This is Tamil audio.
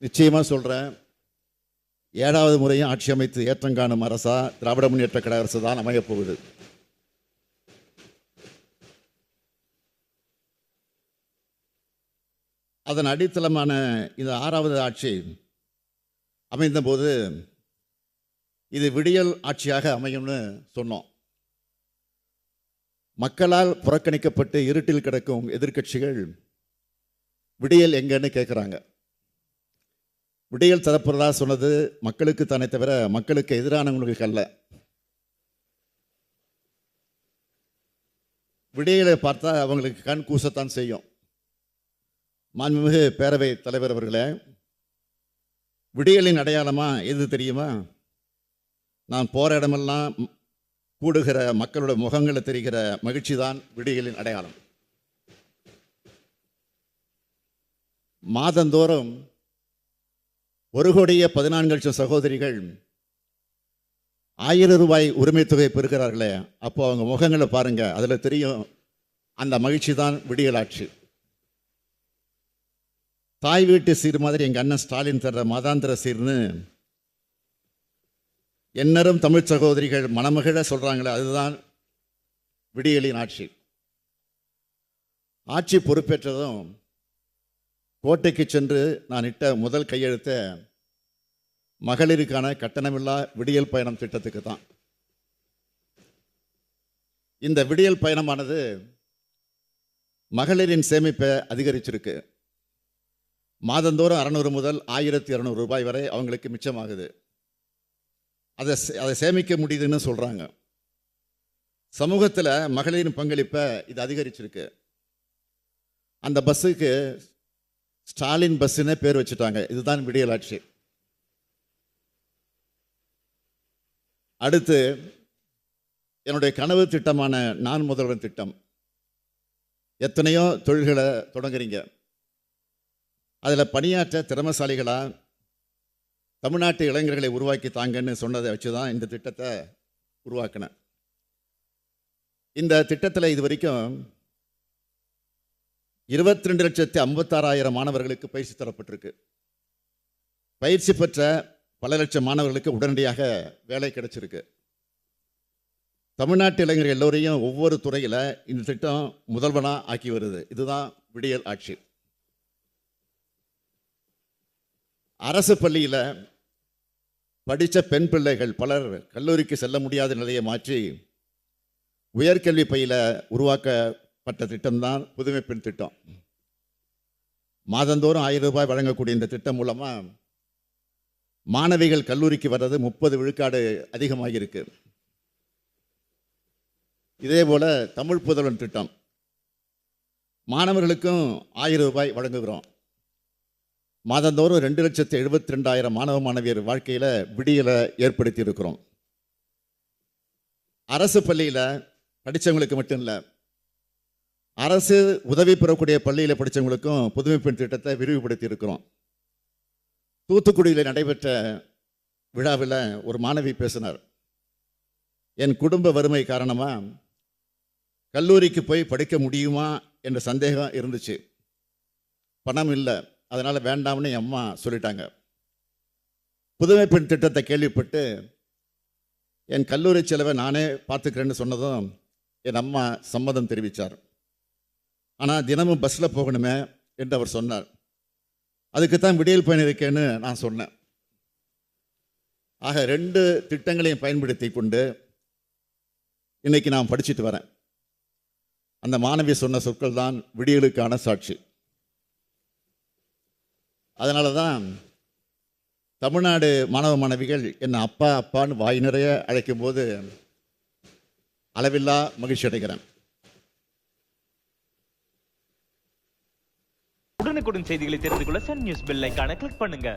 நிச்சயமாக சொல்கிறேன், 7வது முறையும் ஆட்சி அமைத்து ஏற்றங்காணும் அரசா திராவிட முன்னேற்ற கழக அரசு தான் அமையப் போகுது. அதன் அடித்தளமான இந்த 6வது ஆட்சி அமைந்தபோது இது விடியல் ஆட்சியாக அமையும்னு சொன்னோம். மக்களால் புறக்கணிக்கப்பட்டு இருட்டில் கிடக்கும் எதிர்க்கட்சிகள் விடியல் எங்கன்னு கேட்குறாங்க. விடியல் தரப்புறதா சொன்னது மக்களுக்கு தானே தவிர மக்களுக்கு எதிரானவங்களுக்கு அல்ல. விடியலை பார்த்தா அவங்களுக்கு கண் கூசத்தான் செய்யும். மாண்புமிகு பேரவை தலைவர் அவர்களே, விடியலின் அடையாளமா எது தெரியுமா? நான் போகிற இடமெல்லாம் கூடுகிற மக்களோட முகங்களில் தெரிகிற மகிழ்ச்சி தான் விடியலின் அடையாளம். மாதந்தோறும் 1,14,00,000 சகோதரிகள் 1000 ரூபாய் உரிமை தொகை பெறுகிறார்களே, அப்போ அவங்க முகங்களை பாருங்க, அதில் தெரியும் அந்த மகிழ்ச்சி தான் விடியல் ஆட்சி. தாய் வீட்டு சீர் மாதிரி எங்கள் அண்ணன் ஸ்டாலின் தர்ற மாதாந்திர சீர்னு எந்நேரம் தமிழ் சகோதரிகள் மனமகிழ சொல்கிறாங்களே, அதுதான் விடியலின் ஆட்சி. ஆட்சி பொறுப்பேற்றதும் கோட்டைக்கு சென்று நான் இட்ட முதல் கையெழுத்த மகளிருக்கான கட்டணமில்லா விடியல் பயணம் திட்டத்துக்கு தான். இந்த விடியல் பயணமானது மகளிரின் சேமிப்பை அதிகரிச்சிருக்கு. மாதந்தோறும் 600 முதல் 1200 ரூபாய் வரை அவங்களுக்கு மிச்சமாகுது. அதை சேமிக்க முடியுதுன்னு சொல்கிறாங்க. சமூகத்தில் மகளிரின் பங்களிப்பை இது அதிகரிச்சிருக்கு. அந்த பஸ்ஸுக்கு ஸ்டாலின் பஸ்ஸுன்னே பேர் வச்சுட்டாங்க. இதுதான் விடியல் ஆட்சி. அடுத்து என்னுடைய கனவு திட்டமான நான் முதல்வன் திட்டம். எத்தனையோ தொழில்களை தொடங்குறீங்க, அதில் பணியாற்ற திறமசாலிகளாக தமிழ்நாட்டு இளைஞர்களை உருவாக்கி தாங்கன்னு சொன்னதை வச்சு தான் இந்த திட்டத்தை உருவாக்கினேன். இந்த திட்டத்தில் இது வரைக்கும் 22,56,000 மாணவர்களுக்கு பயிற்சி தரப்பட்டிருக்கு. பயிற்சி பெற்ற பல லட்சம் மாணவர்களுக்கு உடனடியாக வேலை கிடைச்சிருக்கு. தமிழ்நாட்டு இளைஞர்கள் எல்லோரையும் ஒவ்வொரு துறையில் இந்த திட்டம் முதல்வனாக ஆக்கி வருது. இதுதான் விடியல் ஆட்சி. அரசு பள்ளியில் படித்த பெண் பிள்ளைகள் பலர் கல்லூரிக்கு செல்ல முடியாத நிலையை மாற்றி உயர்கல்வி பயில உருவாக்கப்பட்ட திட்டம்தான் புதுமை பெண் திட்டம். மாதந்தோறும் 1000 ரூபாய் வழங்கக்கூடிய இந்த திட்டம் மூலமாக மாணவிகள் கல்லூரிக்கு வர்றது 30 விழுக்காடு அதிகமாகியிருக்கு. இதே போல் தமிழ் புதல்வன் திட்டம், மாணவர்களுக்கும் 1000 ரூபாய் வழங்குகிறோம். மாதந்தோறும் 2,72,000 மாணவ மாணவியர் வாழ்க்கையில் விடியலை ஏற்படுத்தி இருக்கிறோம். அரசு பள்ளியில் படித்தவங்களுக்கு மட்டும் இல்லை, அரசு உதவி பெறக்கூடிய பள்ளியில் படித்தவங்களுக்கும் புதுமை பெண் திட்டத்தை விரிவுபடுத்தி இருக்கிறோம். தூத்துக்குடியில் நடைபெற்ற விழாவில் ஒரு மாணவி பேசினார். என் குடும்ப வறுமை காரணமாக கல்லூரிக்கு போய் படிக்க முடியுமா என்ற சந்தேகம் இருந்துச்சு. பணம் இல்லை, அதனால் வேண்டாம்னு என் அம்மா சொல்லிட்டாங்க. புதுமை பெண் திட்டத்தை கேள்விப்பட்டு என் கல்லூரி செலவை நானே பார்த்துக்கிறேன்னு சொன்னதும் என் அம்மா சம்மதம் தெரிவித்தார். ஆனால் தினமும் பஸ்ஸில் போகணுமே என்று அவர் சொன்னார். அதுக்கு தான் விடியல் பயணம் இருக்கேன்னு நான் சொன்னேன். ஆக 2 திட்டங்களையும் பயன்படுத்தி கொண்டு இன்னைக்கு நான் படிச்சுட்டு வரேன். அந்த மாணவி சொன்ன சொற்கள் தான் விடியலுக்கான சாட்சி. அதனால தான் தமிழ்நாடு மாணவ மாணவிகள் என்னை அப்பா அப்பான்னு வாய் நிறைய அழைக்கும் போது அளவில்லா மகிழ்ச்சி அடைகிறேன். உடனுக்குடன் செய்திகளை தெரிந்து கொள்ள சன் நியூஸ் பெல் ஐகானை கிளிக் பண்ணுங்க.